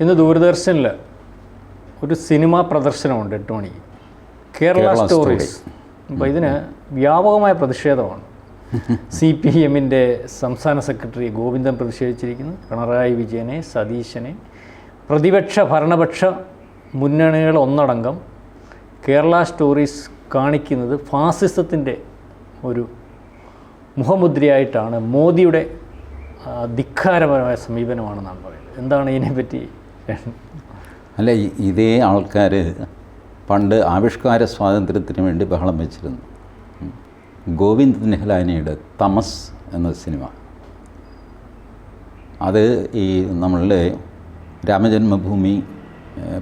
ഇന്ന് ദൂരദർശനിൽ ഒരു സിനിമാ പ്രദർശനമുണ്ട് 8 മണിക്ക്, കേരള സ്റ്റോറീസ്. അപ്പോൾ ഇതിന് വ്യാപകമായ പ്രതിഷേധമാണ്. CPM-ൻ്റെ സംസ്ഥാന സെക്രട്ടറി ഗോവിന്ദൻ പ്രതിഷേധിച്ചിരിക്കുന്നു. പിണറായി വിജയനെ, സതീശനെ, പ്രതിപക്ഷ ഭരണപക്ഷ മുന്നണികൾ ഒന്നടങ്കം കേരള സ്റ്റോറീസ് കാണിക്കുന്നത് ഫാസിസത്തിൻ്റെ ഒരു മുഖമുദ്രയായിട്ടാണ്, മോദിയുടെ ധിക്കാരപരമായ സമീപനമാണെന്നാണ് പറയുന്നത്. എന്താണ് ഇതിനെപ്പറ്റി? അല്ല, ഇതേ ആൾക്കാർ പണ്ട് ആവിഷ്കാര സ്വാതന്ത്ര്യത്തിന് വേണ്ടി ബഹളം വെച്ചിരുന്നു. ഗോവിന്ദ് നിഹലാനിയുടെ തമസ് എന്ന സിനിമ, അത് ഈ നമ്മളുടെ രാമജന്മഭൂമി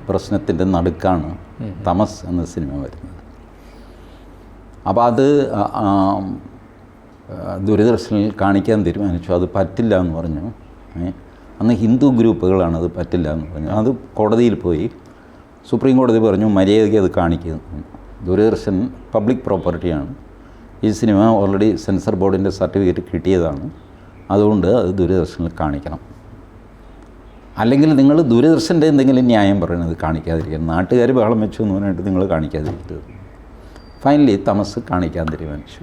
പ്രശ്നത്തിൻ്റെ നടുക്കാണ് തമസ് എന്ന സിനിമ വരുന്നത്. അപ്പോൾ അത് ദൂരദർശനിൽ കാണിക്കാൻ തീരുമാനിച്ചു. അത് പറ്റില്ല എന്ന് പറഞ്ഞു. അന്ന് ഹിന്ദു ഗ്രൂപ്പുകളാണ് അത് പറ്റില്ല എന്ന് പറഞ്ഞു. അത് കോടതിയിൽ പോയി. സുപ്രീം കോടതി പറഞ്ഞു മര്യാദയ്ക്ക് അത് കാണിക്കുന്നു. ദൂരദർശൻ പബ്ലിക് പ്രോപ്പർട്ടിയാണ്. ഈ സിനിമ ഓൾറെഡി സെൻസർ ബോർഡിൻ്റെ സർട്ടിഫിക്കറ്റ് കിട്ടിയതാണ്. അതുകൊണ്ട് അത് ദൂരദർശനിൽ കാണിക്കണം. അല്ലെങ്കിൽ നിങ്ങൾ ദൂരദർശൻ്റെ എന്തെങ്കിലും ന്യായം പറയുന്നത് കാണിക്കാതിരിക്കുക. നാട്ടുകാർ ബഹളം വെച്ചു എന്ന് പറഞ്ഞിട്ട് നിങ്ങൾ കാണിക്കാതിരിക്കരുത്. ഫൈനലി തമസ് കാണിക്കാൻ തീരുമാനിച്ചു.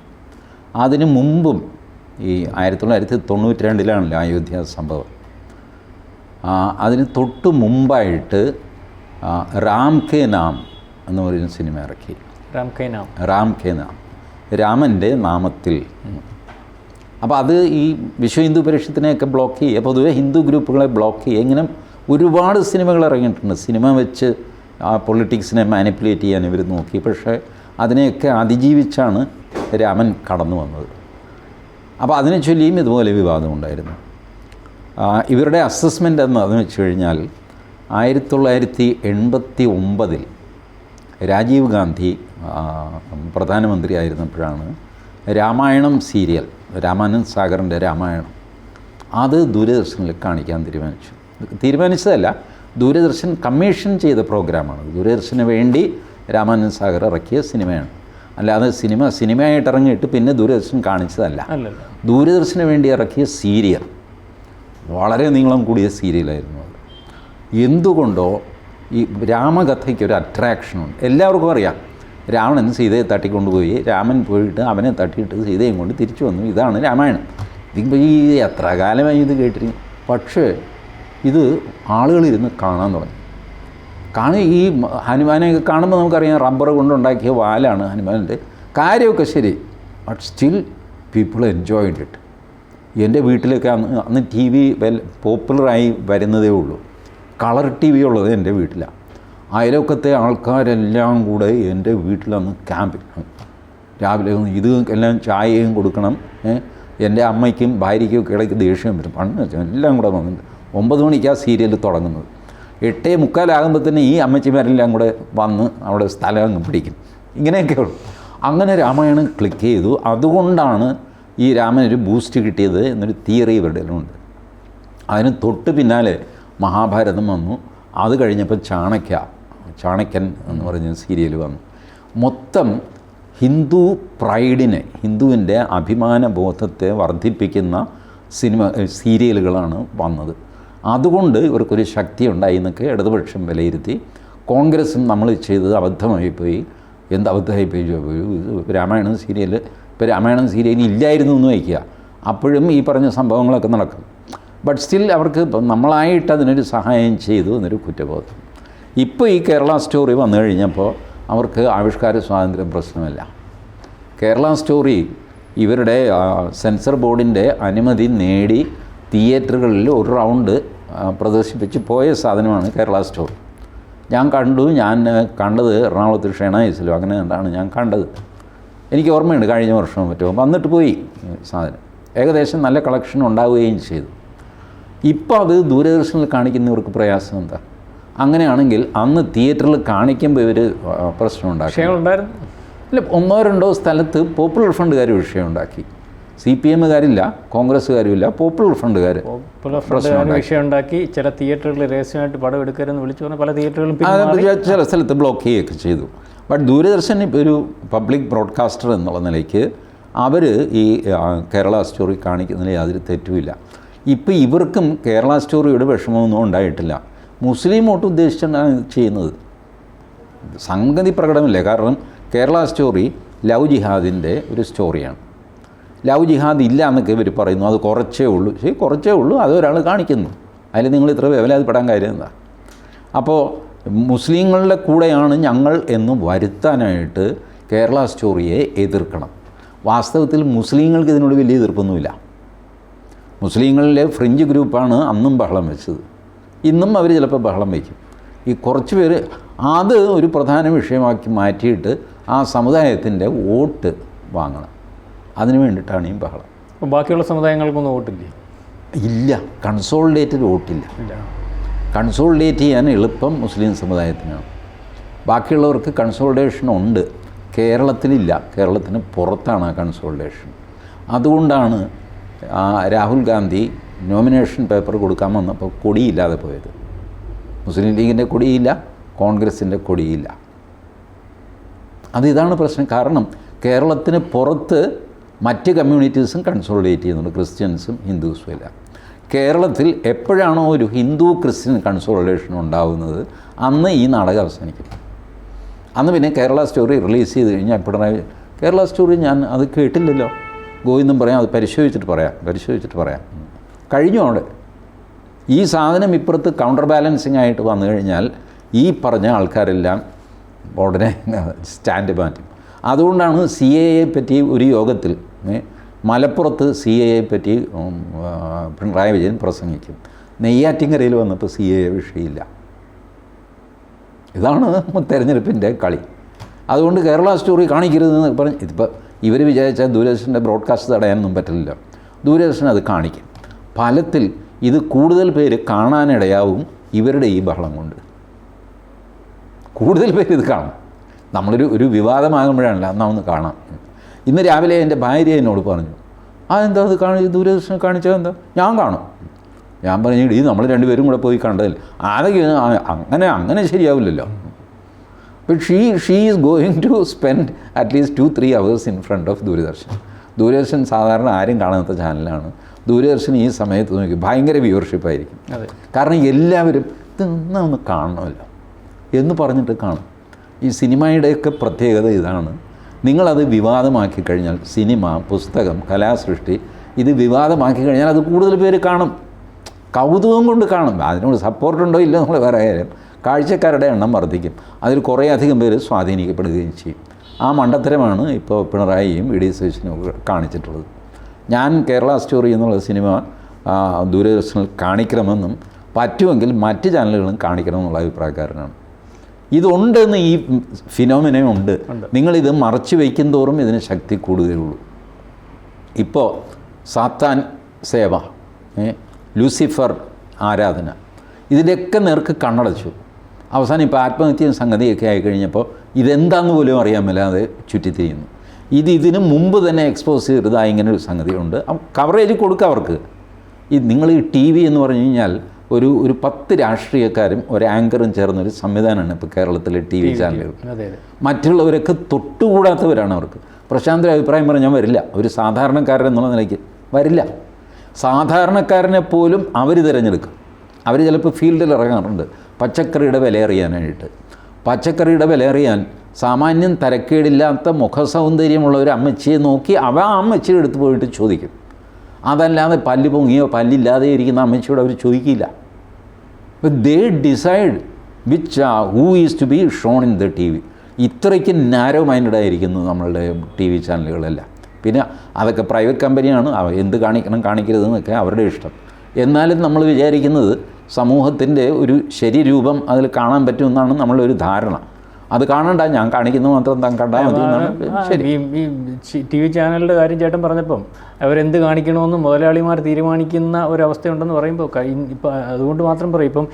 അതിന് മുമ്പും ഈ 1992 അയോധ്യ സംഭവം. അതിന് തൊട്ട് മുമ്പായിട്ട് റാം കെ നാം എന്ന് പറയുന്ന സിനിമ ഇറക്കി. റാം കെ നാം, രാമൻ്റെ നാമത്തിൽ. അപ്പോൾ അത് ഈ വിശ്വ ഹിന്ദു പരിഷത്തിനെയൊക്കെ ബ്ലോക്ക് ചെയ്യുക, പൊതുവെ ഹിന്ദു ഗ്രൂപ്പുകളെ ബ്ലോക്ക് ചെയ്യുക. ഇങ്ങനെ ഒരുപാട് സിനിമകൾ ഇറങ്ങിയിട്ടുണ്ട്. സിനിമ വെച്ച് ആ പൊളിറ്റിക്സിനെ മാനിപ്പുലേറ്റ് ചെയ്യാൻ ഇവർ നോക്കി. പക്ഷേ അതിനെയൊക്കെ അതിജീവിച്ചാണ് രാമൻ കടന്നു വന്നത്. അപ്പോൾ അതിനെ ചൊല്ലിയും ഇതുപോലെ വിവാദമുണ്ടായിരുന്നു. ഇവരുടെ അസസ്മെൻ്റ് എന്ന് വെച്ച് കഴിഞ്ഞാൽ 1989 രാജീവ് ഗാന്ധി പ്രധാനമന്ത്രി ആയിരുന്നപ്പോഴാണ് രാമായണം സീരിയൽ, രാമാനന്ദ് സാഗറിൻ്റെ രാമായണം, അത് ദൂരദർശനിൽ കാണിക്കാൻ തീരുമാനിച്ചതല്ല, ദൂരദർശൻ കമ്മീഷൻ ചെയ്ത പ്രോഗ്രാമാണ്. ദൂരദർശന് വേണ്ടി രാമാനന്ദ് സാഗർ ഇറക്കിയ സിനിമയാണ്. അല്ലാതെ സിനിമയായിട്ട് ഇറങ്ങിയിട്ട് പിന്നെ ദൂരദർശൻ കാണിച്ചതല്ല. ദൂരദർശന് വേണ്ടി ഇറക്കിയ സീരിയൽ, വളരെ നീളം കൂടിയ സീരിയലായിരുന്നു അത്. എന്തുകൊണ്ടോ ഈ രാമകഥയ്ക്കൊരു അട്രാക്ഷനുണ്ട്. എല്ലാവർക്കും അറിയാം, രാവണൻ സീതയെ തട്ടിക്കൊണ്ടുപോയി, രാമൻ പോയിട്ട് അവനെ തട്ടിയിട്ട് സീതയും കൊണ്ട് തിരിച്ചു വന്നു. ഇതാണ് രാമായണം. ഇതിപ്പോൾ ഈ എത്ര കാലമായി ഇത് കേട്ടിരിക്കും. പക്ഷേ ഇത് ആളുകളിരുന്ന് കാണാൻ തുടങ്ങി. ഈ ഹനുമാനെയൊക്കെ കാണുമ്പോൾ നമുക്കറിയാം റബ്ബർ കൊണ്ടുണ്ടാക്കിയ വാലാണ് ഹനുമാൻ്റെ. കാര്യമൊക്കെ ശരി, but still people enjoyed it. എൻ്റെ വീട്ടിലൊക്കെ അന്ന് TV പോപ്പുലറായി വരുന്നതേ ഉള്ളൂ. കളർ TV ഉള്ളത് എൻ്റെ വീട്ടിലാണ്. അയലൊക്കത്തെ ആൾക്കാരെല്ലാം കൂടെ എൻ്റെ വീട്ടിലന്ന് ക്യാമ്പിൽ. രാവിലെ ഇത് എല്ലാം ചായയും കൊടുക്കണം. എൻ്റെ അമ്മയ്ക്കും ഭാര്യയ്ക്കും ഒക്കെ ഇടയ്ക്ക് ദേഷ്യം വരും. പണ്ട് എല്ലാം കൂടെ വന്നിട്ട് 9 മണിക്കാണ് സീരിയൽ തുടങ്ങുന്നത്. 8:45 തന്നെ ഈ അമ്മച്ചിമാരെല്ലാം കൂടെ വന്ന് അവിടെ സ്ഥലം അങ്ങ് പിടിക്കും. ഇങ്ങനെയൊക്കെ ഉള്ളു. അങ്ങനെ രാമായണം ക്ലിക്ക് ചെയ്തു. അതുകൊണ്ടാണ് ഈ രാമനൊരു ബൂസ്റ്റ് കിട്ടിയത് എന്നൊരു തിയറി ഇവരുടെ ഉണ്ട്. അതിന് തൊട്ട് പിന്നാലെ മഹാഭാരതം വന്നു. അത് കഴിഞ്ഞപ്പോൾ ചാണക്യൻ എന്ന് പറഞ്ഞ സീരിയൽ വന്നു. മൊത്തം ഹിന്ദു പ്രൈഡിനെ, ഹിന്ദുവിൻ്റെ അഭിമാന ബോധത്തെ വർദ്ധിപ്പിക്കുന്ന സീരിയലുകളാണ് വന്നത്. അതുകൊണ്ട് ഇവർക്കൊരു ശക്തി ഉണ്ടായി എന്നൊക്കെ ഇടതുപക്ഷം വിലയിരുത്തി. കോൺഗ്രസും നമ്മൾ ചെയ്തത് അബദ്ധമായിപ്പോയി. എന്ത് അബദ്ധമായിപ്പോയി? രാമായണം സീരിയൽ, ഇപ്പോൾ രാമായണം സീരിയൽ ഇല്ലായിരുന്നു എന്ന് വയ്ക്കുക, അപ്പോഴും ഈ പറഞ്ഞ സംഭവങ്ങളൊക്കെ നടക്കും. ബട്ട് സ്റ്റിൽ അവർക്ക് നമ്മളായിട്ട് അതിനൊരു സഹായം ചെയ്തു എന്നൊരു കുറ്റബോധം. ഇപ്പോൾ ഈ കേരള സ്റ്റോറി വന്നു കഴിഞ്ഞപ്പോൾ അവർക്ക് ആവിഷ്കാര സ്വാതന്ത്ര്യം പ്രശ്നമല്ല. കേരള സ്റ്റോറി ഇവരുടെ സെൻസർ ബോർഡിൻ്റെ അനുമതി നേടി തിയേറ്ററുകളിൽ ഒരു റൗണ്ട് പ്രദർശിപ്പിച്ച് പോയ സാധനമാണ് കേരള സ്റ്റോറി. ഞാൻ കണ്ടത് എറണാകുളത്ത് ഷെണൈസിലോ അങ്ങനെ കണ്ടാണ് ഞാൻ കണ്ടത്. എനിക്ക് ഓർമ്മയുണ്ട്, കഴിഞ്ഞ വർഷവും മറ്റോ വന്നിട്ട് പോയി സാധനം. ഏകദേശം നല്ല കളക്ഷൻ ഉണ്ടാവുകയും ചെയ്തു. ഇപ്പോൾ അത് ദൂരദർശനിൽ കാണിക്കുന്നവർക്ക് പ്രയാസം എന്താ? അങ്ങനെയാണെങ്കിൽ അന്ന് തിയേറ്ററിൽ കാണിക്കുമ്പോൾ ഇവർ പ്രശ്നമുണ്ടാക്കി. ഇല്ല, 1-2 സ്ഥലത്ത് പോപ്പുലർ ഫണ്ടുകാർ വിഷയമുണ്ടാക്കി. CPM-കാരില്ല, കോൺഗ്രസ്സുകാരുമില്ല, പോപ്പുലർ ഫണ്ടുകാർ വിഷയമുണ്ടാക്കി. ചില തിയേറ്ററുകളിൽ രഹസ്യമായിട്ട് പടം എടുക്കരുതെന്ന് വിളിച്ചു പറഞ്ഞാൽ പല തിയേറ്ററുകളും ചില സ്ഥലത്ത് ബ്ലോക്ക് ചെയ്യുകയൊക്കെ ചെയ്തു. ബട്ട് ദൂരദർശൻ ഇപ്പോൾ ഒരു പബ്ലിക് ബ്രോഡ്കാസ്റ്റർ എന്നുള്ള നിലയ്ക്ക് അവർ ഈ കേരള സ്റ്റോറി കാണിക്കുന്നതിൽ യാതൊരു തെറ്റുമില്ല. ഇപ്പോൾ ഇവർക്കും കേരള സ്റ്റോറിയുടെ വിഷമമൊന്നും ഉണ്ടായിട്ടില്ല. മുസ്ലിം വോട്ട് ഉദ്ദേശിച്ചാണ് ഇത് ചെയ്യുന്നത്. സംഗതി പ്രകടമില്ല. കാരണം കേരള സ്റ്റോറി ലവ് ജിഹാദിൻ്റെ ഒരു സ്റ്റോറിയാണ്. ലവ് ജിഹാദ് ഇല്ല എന്നൊക്കെ ഇവർ പറയുന്നു, അത് കുറച്ചേ ഉള്ളൂ. ശരി, കുറച്ചേ ഉള്ളൂ, അതൊരാൾ കാണിക്കുന്നു. അതിൽ നിങ്ങൾ ഇത്ര വേവലാതിപ്പെടാൻ കാര്യം എന്താ? അപ്പോൾ മുസ്ലിങ്ങളുടെ കൂടെയാണ് ഞങ്ങൾ എന്ന് വരുത്താനായിട്ട് കേരള സ്റ്റോറിയെ എതിർക്കണം. വാസ്തവത്തിൽ മുസ്ലിങ്ങൾക്ക് ഇതിനോട് വലിയ എതിർപ്പൊന്നുമില്ല. മുസ്ലിങ്ങളിലെ ഫ്രിഞ്ച് ഗ്രൂപ്പാണ് അന്നും ബഹളം വെച്ചത്, ഇന്നും അവർ ചിലപ്പോൾ ബഹളം വയ്ക്കും. ഈ കുറച്ച് പേര് അത് ഒരു പ്രധാന വിഷയമാക്കി മാറ്റിയിട്ട് ആ സമുദായത്തിൻ്റെ വോട്ട് വാങ്ങണം. അതിന് വേണ്ടിയിട്ടാണ് ഈ ബഹളം. അപ്പോൾ ബാക്കിയുള്ള സമുദായങ്ങൾക്കൊന്നും വോട്ടില്ലേ? ഇല്ല, കൺസോളിഡേറ്റഡ് വോട്ടില്ല. കൺസോളിഡേറ്റ് ചെയ്യാൻ എളുപ്പം മുസ്ലിം സമുദായത്തിനാണ്. ബാക്കിയുള്ളവർക്ക് കൺസോളിഡേഷൻ ഉണ്ട്, കേരളത്തിലില്ല. കേരളത്തിന് പുറത്താണ് ആ കൺസോളിഡേഷൻ. അതുകൊണ്ടാണ് രാഹുൽ ഗാന്ധി നോമിനേഷൻ പേപ്പർ കൊടുക്കാൻ വന്നപ്പോൾ കൊടിയില്ലാതെ പോയത്. മുസ്ലിം ലീഗിൻ്റെ കൊടിയില്ല, കോൺഗ്രസിൻ്റെ കൊടിയില്ല. ഇതാണ് പ്രശ്നം. കാരണം കേരളത്തിന് പുറത്ത് മറ്റ് കമ്മ്യൂണിറ്റീസും കൺസോളിഡേറ്റ് ചെയ്യുന്നുണ്ട്, ക്രിസ്ത്യൻസും ഹിന്ദുസും എല്ലാം. കേരളത്തിൽ എപ്പോഴാണോ ഒരു ഹിന്ദു ക്രിസ്ത്യൻ കൺസോളിഡേഷൻ ഉണ്ടാകുന്നത് അന്ന് ഈ നാടകം അവസാനിക്കും. അന്ന് പിന്നെ കേരള സ്റ്റോറി റിലീസ് ചെയ്ത് കഴിഞ്ഞാൽ പിണറായി കേരള സ്റ്റോറി ഞാൻ അത് കേട്ടില്ലല്ലോ, ഗോവിന്ദൻ പറയാം, അത് പരിശോധിച്ചിട്ട് പറയാം കഴിഞ്ഞു. അവിടെ ഈ സാധനം ഇപ്പുറത്ത് കൗണ്ടർ ബാലൻസിങ് ആയിട്ട് വന്നു കഴിഞ്ഞാൽ ഈ പറഞ്ഞ ആൾക്കാരെല്ലാം ഉടനെ സ്റ്റാൻഡ് മാറ്റും. അതുകൊണ്ടാണ് CAA പറ്റി ഒരു യോഗത്തിൽ മലപ്പുറത്ത് CAA പറ്റി പിണറായി വിജയൻ പ്രസംഗിക്കും. നെയ്യാറ്റിൻകരയിൽ വന്നപ്പോൾ CAA വിഷയമില്ല. ഇതാണ് തെരഞ്ഞെടുപ്പിൻ്റെ കളി. അതുകൊണ്ട് കേരള സ്റ്റോറി കാണിക്കരുതെന്ന് പറഞ്ഞ് ഇതിപ്പോൾ ഇവർ വിചാരിച്ചാൽ ദൂരദർശൻ്റെ ബ്രോഡ്കാസ്റ്റ് തടയാനൊന്നും പറ്റില്ല. ദൂരദർശൻ അത് കാണിക്കും. ഫലത്തിൽ ഇത് കൂടുതൽ പേര് കാണാനിടയാവും. ഇവരുടെ ഈ ബഹളം കൊണ്ട് കൂടുതൽ പേര് ഇത് കാണും. നമ്മളൊരു വിവാദമാകുമ്പോഴാണല്ലോ എന്നാൽ ഒന്ന് കാണാം. ഇന്ന് രാവിലെ എൻ്റെ ഭാര്യ എന്നോട് പറഞ്ഞു, എന്താ അത് ദൂരദർശനം കാണിച്ചാൽ എന്താ? ഞാൻ കാണും. ഞാൻ പറഞ്ഞു, ഇത് നമ്മൾ രണ്ടുപേരും കൂടെ പോയി കണ്ടതല്ലേ, അതൊക്കെ അങ്ങനെ ശരിയാവില്ലല്ലോ. But she is going to spend at least 2-3 hours in front of Doordarshan. Doordarshan സാധാരണ ആരും കാണാത്ത ചാനലാണ്. ദൂരദർശൻ ഈ സമയത്ത് നോക്കി ഭയങ്കര വ്യൂവർഷിപ്പായിരിക്കും. കാരണം എല്ലാവരും ഇതൊന്ന് കാണണമല്ലോ എന്ന് പറഞ്ഞിട്ട് കാണും. ഈ സിനിമയുടെയൊക്കെ പ്രത്യേകത ഇതാണ്. നിങ്ങളത് വിവാദമാക്കി കഴിഞ്ഞാൽ, സിനിമ, പുസ്തകം, കലാസൃഷ്ടി ഇത് വിവാദമാക്കി കഴിഞ്ഞാൽ അത് കൂടുതൽ പേര് കാണും, കൗതുകം കൊണ്ട് കാണും. അതിനോട് സപ്പോർട്ടുണ്ടോ ഇല്ലോ നമ്മൾ വേറെ കാര്യം. കാഴ്ചക്കാരുടെ എണ്ണം വർദ്ധിക്കും. അതിൽ കുറേ അധികം പേര് സ്വാധീനിക്കപ്പെടുകയും ചെയ്യും. ആ മണ്ടത്തരമാണ് ഇപ്പോൾ പിണറായിയും ഇ ഡി സതീശനും കാണിച്ചിട്ടുള്ളത്. ഞാൻ കേരള സ്റ്റോറി എന്നുള്ള സിനിമ ദൂരദർശനിൽ കാണിക്കണമെന്നും പറ്റുമെങ്കിൽ മറ്റ് ചാനലുകളും കാണിക്കണമെന്നുള്ള അഭിപ്രായക്കാരനാണ്. ഇതുണ്ടെന്ന് ഈ ഫിനോമിനം ഉണ്ട്. നിങ്ങളിത് മറച്ചു വയ്ക്കും തോറും ഇതിന് ശക്തി കൂടുകയുള്ളൂ. ഇപ്പോൾ സാത്താൻ സേവ, ലൂസിഫർ ആരാധന, ഇതിൻ്റെയൊക്കെ നേർക്ക് കണ്ണടച്ചു. അവസാനം ഇപ്പോൾ ആത്മഹത്യ സംഗതിയൊക്കെ ആയിക്കഴിഞ്ഞപ്പോൾ ഇതെന്താണെന്ന് പോലും അറിയാൻ മേലാതെ ചുറ്റിത്തിരിയുന്നു. ഇതിന് മുമ്പ് തന്നെ എക്സ്പോസ് ചെയ്തതായി ഇങ്ങനെ ഒരു സംഗതിയുണ്ട്. കവറേജ് കൊടുക്കുക അവർക്ക്. നിങ്ങൾ ഈ TV എന്ന് പറഞ്ഞു കഴിഞ്ഞാൽ ഒരു 10 രാഷ്ട്രീയക്കാരും ഒരു ആങ്കറും ചേർന്നൊരു സംവിധാനമാണ് ഇപ്പോൾ കേരളത്തിലെ TV ചാനലുകൾ. മറ്റുള്ളവരൊക്കെ തൊട്ടുകൂടാത്തവരാണ് അവർക്ക്. പ്രശാന്തിൻ്റെ അഭിപ്രായം പറഞ്ഞാൽ വരില്ല, ഒരു സാധാരണക്കാരൻ എന്നുള്ള നിലയ്ക്ക് വരില്ല. സാധാരണക്കാരനെ പോലും അവർ തിരഞ്ഞെടുക്കും. അവർ ചിലപ്പോൾ ഫീൽഡിൽ ഇറങ്ങാറുണ്ട് പച്ചക്കറിയുടെ വില അറിയാനായിട്ട്. പച്ചക്കറിയുടെ വില അറിയാൻ സാമാന്യം തരക്കേടില്ലാത്ത മുഖസൗന്ദര്യമുള്ള ഒരു അമ്മച്ചിയെ നോക്കി ആ അമ്മച്ചിയുടെ അടുത്ത് പോയിട്ട് ചോദിക്കും. അതല്ലാതെ പല്ല് പൊങ്ങിയോ പല്ലില്ലാതെ ഇരിക്കുന്ന അമ്മച്ചിയോട് അവർ ചോദിക്കില്ല. They decide who is to be shown in the TV. ഇത്രയ്ക്ക് നാരോ മൈൻഡഡ് ആയിരിക്കുന്നു നമ്മളുടെ TV ചാനലുകളെല്ലാം. പിന്നെ അതൊക്കെ പ്രൈവറ്റ് കമ്പനിയാണ്, എന്ത് കാണിക്കണം കാണിക്കരുതെന്നൊക്കെ അവരുടെ ഇഷ്ടം. എന്നാലും നമ്മൾ വിചാരിക്കുന്നത് സമൂഹത്തിൻ്റെ ഒരു ശരീരൂപം അതിൽ കാണാൻ പറ്റുമെന്നാണ് നമ്മളൊരു ധാരണ. അത് കാണണ്ട, ഞാൻ കാണിക്കുന്നത് മാത്രം താൻ കണ്ടാൽ മതി എന്നാണ്. ശരി, ഈ TV ചാനലിൻ്റെ കാര്യം ചേട്ടൻ പറഞ്ഞപ്പം അവരെന്ത് കാണിക്കണമെന്ന് മുതലാളിമാർ തീരുമാനിക്കുന്ന ഒരവസ്ഥയുണ്ടെന്ന് പറയുമ്പോൾ ഇപ്പം അതുകൊണ്ട് മാത്രം പറയും. ഇപ്പം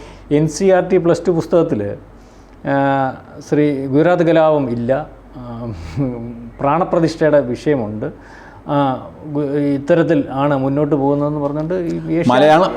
NCERT +2 പുസ്തകത്തിൽ ശ്രീ ഗുജറാത്ത് കലാപം ഇല്ല, പ്രാണപ്രതിഷ്ഠയുടെ വിഷയമുണ്ട്, ഇത്തരത്തിൽ ആണ് മുന്നോട്ട് പോകുന്നതെന്ന് പറഞ്ഞുകൊണ്ട്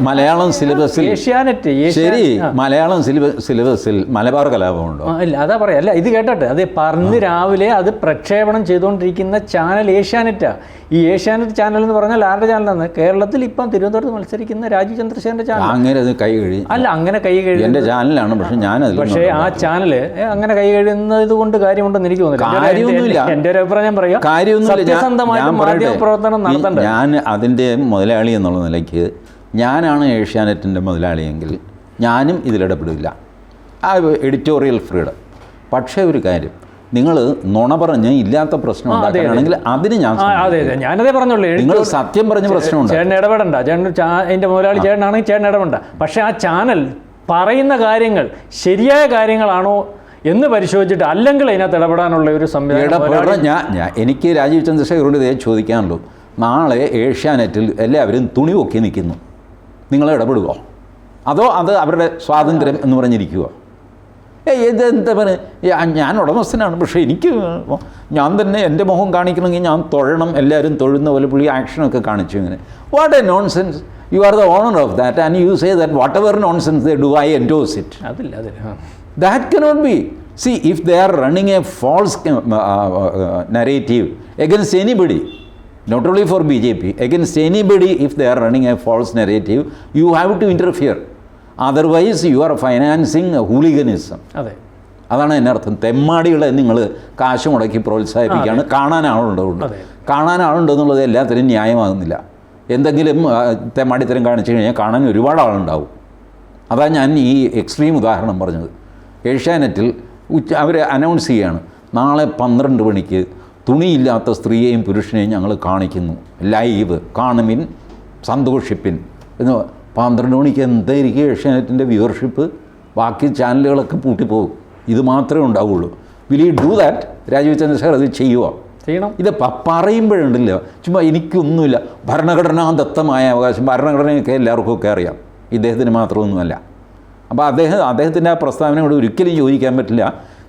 മലയാളം സിലബസിൽ ഏഷ്യാനെറ്റ് ശരി മലയാളം സിലബസിൽ മലബാർ കലാപമുണ്ടോ? ഇല്ല, അതാ പറയാം. അല്ല, ഇത് കേട്ടോട്ടെ, അത് പറഞ്ഞ് രാവിലെ അത് പ്രക്ഷേപണം ചെയ്തുകൊണ്ടിരിക്കുന്ന ചാനൽ ഏഷ്യാനെറ്റാണ്. ഈ ഏഷ്യാനെറ്റ് ചാനൽ എന്ന് പറഞ്ഞാൽ ആരുടെ ചാനലാണ്? കേരളത്തിൽ ഇപ്പം തിരുവനന്തപുരത്ത് മത്സരിക്കുന്ന രാജീവ് ചന്ദ്രശേഖരൻ്റെ ചാനൽ. അങ്ങനെ അത് കൈ കഴി അല്ല, അങ്ങനെ കൈ കഴിയും എൻ്റെ ചാനലാണ്, പക്ഷേ ഞാനത് പക്ഷേ ആ ചാനൽ അങ്ങനെ കൈ കഴിയുന്നത് കൊണ്ട് കാര്യമുണ്ടെന്ന് എനിക്ക് കാര്യമൊന്നുമില്ല. എൻ്റെ ഒരു അഭിപ്രായം ഞാൻ പറയാം, സത്യസന്ധമായിട്ട് മാധ്യമ പ്രവർത്തനം നടത്തേണ്ടത്. ഞാൻ അതിൻ്റെ മുതലാളി എന്നുള്ള നിലയ്ക്ക് ഞാനാണ് ഏഷ്യാനെറ്റിൻ്റെ മുതലാളിയെങ്കിൽ ഞാനും ഇതിലിടപെടില്ല. ആ എഡിറ്റോറിയൽ ഫ്രീഡം. പക്ഷേ ഒരു കാര്യം, നിങ്ങൾ നുണ പറഞ്ഞ് ഇല്ലാത്ത പ്രശ്നം ഉണ്ടാക്കുകയാണെങ്കിൽ അതിന് ഞാൻ അതെ ഞാനതേ പറഞ്ഞുള്ളൂ. നിങ്ങൾ സത്യം പറഞ്ഞ പ്രശ്നമുണ്ട്, ചേട്ടൻ ഇടപെടണ്ട. ചേട്ടൻ അതിൻ്റെ മുതലാളി ചേട്ടനാണെങ്കിൽ ചേട്ടൻ ഇടപെടണ്ട. പക്ഷേ ആ ചാനൽ പറയുന്ന കാര്യങ്ങൾ ശരിയായ കാര്യങ്ങളാണോ എന്ന് പരിശോധിച്ചിട്ട്, അല്ലെങ്കിൽ അതിനകത്ത് ഇടപെടാനുള്ള ഒരു സംവിധാനം. എനിക്ക് രാജീവ് ചന്ദ്രശേഖരോട് ഇതേ ചോദിക്കാനുള്ളൂ. നാളെ ഏഷ്യാനെറ്റിൽ എല്ലാവരും തുണി പൊക്കി നിൽക്കുന്നു, നിങ്ങൾ ഇടപെടുമോ? അതോ അത് അവരുടെ സ്വാതന്ത്ര്യം എന്ന് പറഞ്ഞിരിക്കുമോ? ഇതെന്താ പറയുക, ഞാൻ ഉടമസ്ഥനാണ്, പക്ഷേ എനിക്ക് ഞാൻ തന്നെ എൻ്റെ മുഖം കാണിക്കണമെങ്കിൽ ഞാൻ തൊഴണം, എല്ലാവരും തൊഴുന്ന പോലെ പുള്ളി ആക്ഷനൊക്കെ കാണിച്ചു. ഇങ്ങനെ what a nonsense. You are the owner of that and you say that whatever nonsense they do I endorse it. That cannot be. See, if they are running a false narrative against anybody, not only for BJP, against anybody, if they are running a false narrative, you have to interfere. Otherwise, you are financing hooliganism. അതെ, അതാണ് എൻ്റെ അർത്ഥം. തെമ്മാടികളെ നിങ്ങൾ കാശ് മുടക്കി പ്രോത്സാഹിപ്പിക്കുകയാണ്. കാണാൻ ആളുണ്ടെന്നുള്ളത് എല്ലാത്തിനും ന്യായമാകുന്നില്ല. എന്തെങ്കിലും തെമ്മാടിത്തരം കാണിച്ചു കഴിഞ്ഞാൽ കാണാൻ ഒരുപാട് ആളുണ്ടാവും. അതാണ് ഞാൻ ഈ എക്സ്ട്രീം ഉദാഹരണം പറഞ്ഞത്. ഏഷ്യാനെറ്റിൽ അവർ അനൗൺസ് ചെയ്യുകയാണ്, നാളെ 12 മണിക്ക് തുണിയില്ലാത്ത സ്ത്രീയെയും പുരുഷനെയും ഞങ്ങൾ കാണിക്കുന്നു, ലൈവ് കാണുമിൻ, സന്തോഷിപ്പിൻ എന്ന്. 12 മണിക്ക് എന്തായിരിക്കും ഏഷ്യാനെറ്റിൻ്റെ വ്യൂവർഷിപ്പ്? ബാക്കി ചാനലുകളൊക്കെ പൂട്ടിപ്പോകും, ഇത് മാത്രമേ ഉണ്ടാവുള്ളൂ. Will you do that? Rajeev Chandrasekhar അത് ചെയ്യുമോ? ചെയ്യണം. ഇത് പറയുമ്പോഴുണ്ടല്ലോ, ചുമ്മാ എനിക്കൊന്നുമില്ല, ഭരണഘടനാദത്തമായ അവകാശം, ഭരണഘടനയൊക്കെ എല്ലാവർക്കും ഒക്കെ അറിയാം, ഇദ്ദേഹത്തിന് മാത്രമൊന്നുമല്ല. അപ്പോൾ അദ്ദേഹത്തിൻ്റെ ആ പ്രസ്താവനയോട് ഒരിക്കലും യോജിക്കാൻ പറ്റില്ല.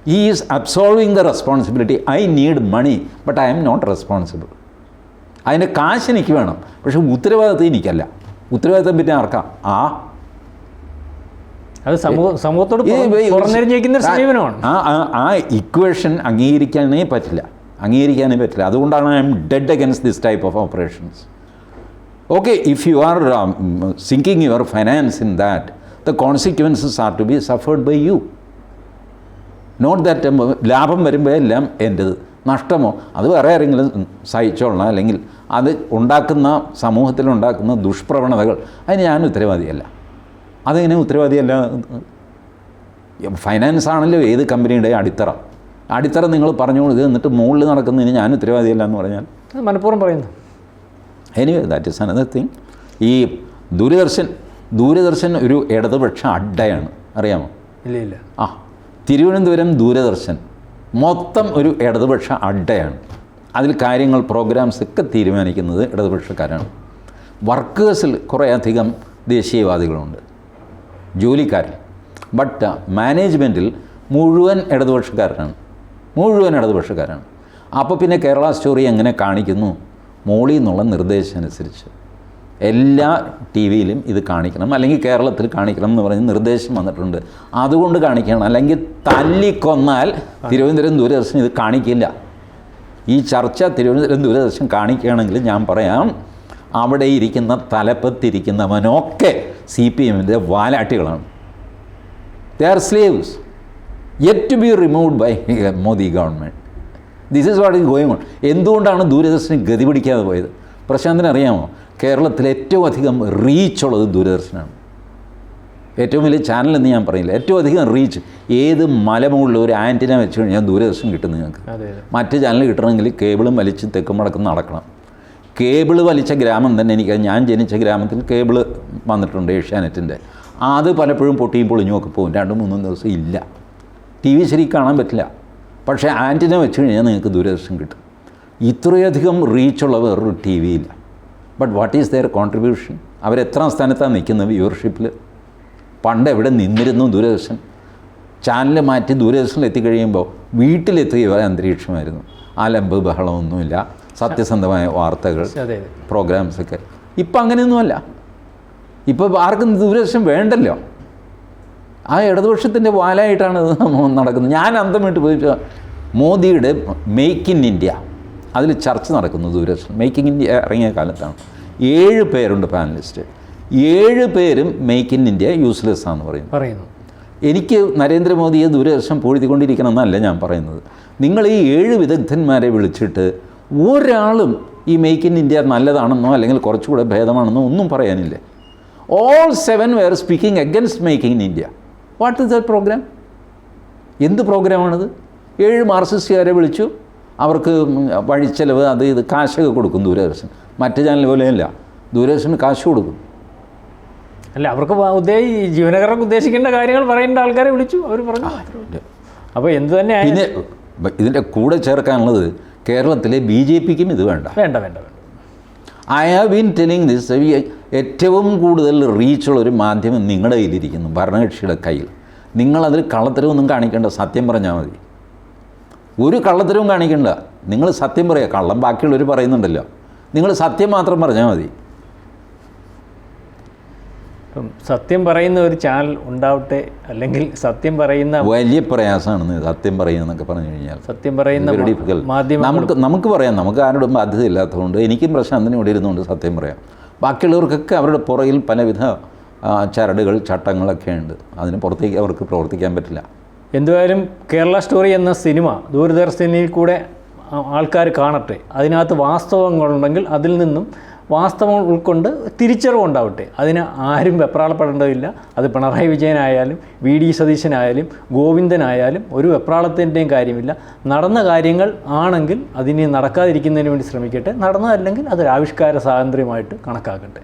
He is absolving the responsibility. I need money but I am not responsible. അതിൻ്റെ കാശ് എനിക്ക് വേണം, പക്ഷേ ഉത്തരവാദിത്തം എനിക്കല്ല. ഉത്തരവാദിത്തം പിന്നെ ആർക്കാം? അത് സമൂഹത്തോട് സമീപനമാണ്. ആ ഇക്വേഷൻ അംഗീകരിക്കാനേ പറ്റില്ല. അതുകൊണ്ടാണ് I M dead against this type of operations. Okay, if you are sinking your finance in that, the consequences are to be suffered by you. Not that ലാഭം വരുമ്പോൾ എല്ലാം എൻ്റെത്, നഷ്ടമോ അത് വേറെ ആരെങ്കിലും സഹിച്ചോളണം. അല്ലെങ്കിൽ അത് ഉണ്ടാക്കുന്ന സമൂഹത്തിലുണ്ടാക്കുന്ന ദുഷ്പ്രവണതകൾ അതിന് ഞാൻ ഉത്തരവാദിയല്ല. അതെങ്ങനെ ഉത്തരവാദിയല്ല? ഫൈനാൻസ് ആണല്ലോ ഏത് കമ്പനിയുടെ അടിത്തറ നിങ്ങൾ പറഞ്ഞു കൊടുക്കുക, എന്നിട്ട് മുകളിൽ നടക്കുന്നതിന് ഞാൻ ഉത്തരവാദിയല്ല എന്ന് പറഞ്ഞാൽ മനഃപൂർവ്വം പറയുന്നു. Anyway that is another thing. ഈ ദൂരദർശൻ ഒരു ഇടതുപക്ഷ അഡ്ഡയാണ്, അറിയാമോ? ഇല്ല. തിരുവനന്തപുരം ദൂരദർശൻ മൊത്തം ഒരു ഇടതുപക്ഷ അഡ്ഡയാണ്. അതിൽ കാര്യങ്ങൾ, പ്രോഗ്രാംസ് ഒക്കെ തീരുമാനിക്കുന്നത് ഇടതുപക്ഷക്കാരാണ്. വർക്കേഴ്സിൽ കുറേയധികം ദേശീയവാദികളുണ്ട്, ജോലിക്കാരിൽ. ബട്ട് മാനേജ്മെൻറ്റിൽ മുഴുവൻ ഇടതുപക്ഷക്കാരാണ്. അപ്പോൾ പിന്നെ കേരള സ്റ്റോറി എങ്ങനെ കാണിക്കുന്നു? മോളിൽ നിന്നുള്ള നിർദ്ദേശം അനുസരിച്ച് എല്ലാ ടി വിയിലും ഇത് കാണിക്കണം, അല്ലെങ്കിൽ കേരളത്തിൽ കാണിക്കണം എന്ന് പറഞ്ഞ് നിർദ്ദേശം വന്നിട്ടുണ്ട്. അതുകൊണ്ട് കാണിക്കണം. അല്ലെങ്കിൽ തല്ലിക്കൊന്നാൽ തിരുവനന്തപുരം ദൂരദർശൻ ഇത് കാണിക്കില്ല. ഈ ചർച്ച തിരുവനന്തപുരം ദൂരദർശൻ കാണിക്കുകയാണെങ്കിൽ ഞാൻ പറയാം, അവിടെ ഇരിക്കുന്ന തലപ്പത്തിരിക്കുന്നവനൊക്കെ CPMൻ്റെ വാലാട്ടികളാണ്. They are slaves yet to be removed by Modi government. This is what is going on. എന്തുകൊണ്ടാണ് ദൂരദർശന് ഗതി പിടിക്കാതെ പോയത്? പ്രശാന്തിന് അറിയാമോ? കേരളത്തിൽ ഏറ്റവും അധികം റീച്ചുള്ളത് ദൂരദർശനാണ്. ഏറ്റവും വലിയ ചാനലെന്ന് ഞാൻ പറയില്ല, ഏറ്റവും അധികം റീച്ച്. ഏത് മലമുകളിൽ ഒരു ആൻറ്റിന വെച്ച് കഴിഞ്ഞാൽ ദൂരദർശൻ കിട്ടും നിങ്ങൾക്ക്. മറ്റ് ചാനൽ കിട്ടണമെങ്കിൽ കേബിളും വലിച്ച് തെക്കും വടക്കും നടക്കണം. കേബിൾ വലിച്ച ഗ്രാമം തന്നെ ഞാൻ ജനിച്ച ഗ്രാമത്തിൽ കേബിൾ വന്നിട്ടുണ്ട് ഏഷ്യാനെറ്റിൻ്റെ. അത് പലപ്പോഴും പൊട്ടിയും പൊളിഞ്ഞും ഒക്കെ പോകും, 2-3 ദിവസം ഇല്ല. TV ശരിക്കും കാണാൻ പറ്റില്ല. പക്ഷേ ആൻറ്റിന വെച്ച് കഴിഞ്ഞാൽ നിങ്ങൾക്ക് ദൂരദർശൻ കിട്ടും. ഇത്രയധികം റീച്ചുള്ള വേറൊരു TV ഇല്ല. But what is their contribution? അവരെത്രാം സ്ഥാനത്താണ് നിൽക്കുന്നത് വ്യൂവർഷിപ്പിൽ? പണ്ട് എവിടെ നിന്നിരുന്നു ദൂരദർശൻ? ചാനൽ മാറ്റി ദൂരദർശനിൽ എത്തിക്കഴിയുമ്പോൾ വീട്ടിലെത്തുക അന്തരീക്ഷമായിരുന്നു. ആലമ്പ് ബഹളമൊന്നുമില്ല, സത്യസന്ധമായ വാർത്തകൾ, പ്രോഗ്രാംസൊക്കെ. ഇപ്പം അങ്ങനെയൊന്നുമല്ല. ഇപ്പോൾ ആർക്കും ദൂരദർശൻ വേണ്ടല്ലോ. ആ ഇടതുപക്ഷത്തിൻ്റെ വാലായിട്ടാണ് ഇത് നടക്കുന്നത്. ഞാൻ അന്തം വിട്ട് പോയിട്ട് മോദിയുടെ മേക്ക് ഇൻ ഇന്ത്യ അതിൽ ചർച്ച നടക്കുന്നു ദൂരദർശൻ. മേക്കിംഗ് ഇന്ത്യ ഇറങ്ങിയ കാലത്താണ്. 7 പേരുണ്ട് പാനലിസ്റ്റ്. 7 പേരും മേക്ക് ഇൻ ഇന്ത്യ യൂസ്ലെസ് ആണെന്ന് പറയുന്നു. എനിക്ക് നരേന്ദ്രമോദിയെ ദൂരദർശൻ പൂഴ്ത്തിക്കൊണ്ടിരിക്കണം എന്നല്ല ഞാൻ പറയുന്നത്. നിങ്ങൾ ഈ 7 വിദഗ്ധന്മാരെ വിളിച്ചിട്ട് ഒരാളും ഈ മേക്ക് ഇൻ ഇന്ത്യ നല്ലതാണെന്നോ അല്ലെങ്കിൽ കുറച്ചുകൂടെ ഭേദമാണെന്നോ ഒന്നും പറയാനില്ല. All 7 were speaking against making in India. What is that program? എന്ത് പ്രോഗ്രാമാണിത്? 7 മാർക്സിസ്റ്റുകാരെ വിളിച്ചു, അവർക്ക് വഴിച്ചെലവ് അത് ഇത് കാശൊക്കെ കൊടുക്കും ദൂരദർശൻ. മറ്റ് ചാനൽ പോലെയല്ല, ദൂരദർശന് കാശ് കൊടുക്കും. അല്ല, അവർക്ക് ജീവനക്കാർക്ക് ഉദ്ദേശിക്കേണ്ട കാര്യങ്ങൾ പറയേണ്ട ആൾക്കാരെ വിളിച്ചു, അവർ പറഞ്ഞു. അപ്പോൾ എന്ത് തന്നെ പിന്നെ ഇതിൻ്റെ കൂടെ ചേർക്കാനുള്ളത് കേരളത്തിലെ BJPക്കും ഇത് വേണ്ട. I have been telling this. ഏറ്റവും കൂടുതൽ റീച്ചുള്ളൊരു മാധ്യമം നിങ്ങളുടെ കയ്യിലിരിക്കുന്നു, ഭരണകക്ഷിയുടെ കയ്യിൽ. നിങ്ങളതിൽ കള്ളത്തരവൊന്നും കാണിക്കേണ്ട, സത്യം പറഞ്ഞാൽ മതി. ഒരു കള്ളത്തരവും കാണിക്കേണ്ട, നിങ്ങൾ സത്യം പറയുക. കള്ളം ബാക്കിയുള്ളവർ പറയുന്നുണ്ടല്ലോ, നിങ്ങൾ സത്യം മാത്രം പറഞ്ഞാൽ മതി. സത്യം പറയുന്ന ഒരു ചാനൽ ഉണ്ടാവട്ടെ, അല്ലെങ്കിൽ സത്യം പറയുന്ന വലിയ പ്രയാസമാണ് സത്യം പറയുന്നതൊക്കെ പറഞ്ഞു കഴിഞ്ഞാൽ. സത്യം പറയുന്ന നമുക്ക് പറയാം, നമുക്ക് ആരോടും ബാധ്യതയില്ലാത്തതുകൊണ്ട് എനിക്കും പ്രശാന്തിനും ഇവിടെ ഇരുന്നുകൊണ്ട് സത്യം പറയാം. ബാക്കിയുള്ളവർക്കൊക്കെ അവരുടെ പുറകിൽ പലവിധ ചരടുകൾ ചട്ടങ്ങളൊക്കെ ഉണ്ട്, അതിന് പുറത്തേക്ക് അവർക്ക് പ്രവർത്തിക്കാൻ പറ്റില്ല. എന്തായാലും കേരള സ്റ്റോറി എന്ന സിനിമ ദൂരദർശനിൽ കൂടെ ആൾക്കാർ കാണട്ടെ. അതിനകത്ത് വാസ്തവങ്ങളുണ്ടെങ്കിൽ അതിൽ നിന്നും വാസ്തവം ഉൾക്കൊണ്ട് തിരിച്ചറിവുണ്ടാവട്ടെ. അതിന് ആരും വെപ്രാളപ്പെടേണ്ടതില്ല. അത് പിണറായി വിജയനായാലും VD സതീശനായാലും ഗോവിന്ദനായാലും ഒരു വെപ്രാളത്തിൻ്റെയും കാര്യമില്ല. നടന്ന കാര്യങ്ങൾ ആണെങ്കിൽ അതിന് നടക്കാതിരിക്കുന്നതിന് വേണ്ടി ശ്രമിക്കട്ടെ, നടന്നതല്ലെങ്കിൽ അതൊരു ആവിഷ്കാര സ്വാതന്ത്ര്യമായിട്ട് കണക്കാക്കട്ടെ.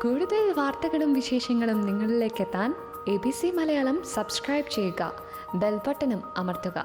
കൂടുതൽ വാർത്തകളും വിശേഷങ്ങളും നിങ്ങളിലേക്ക് എത്താൻ ABC മലയാളം സബ്സ്ക്രൈബ് ചെയ്യുക, ബെൽ ബട്ടണും അമർത്തുക.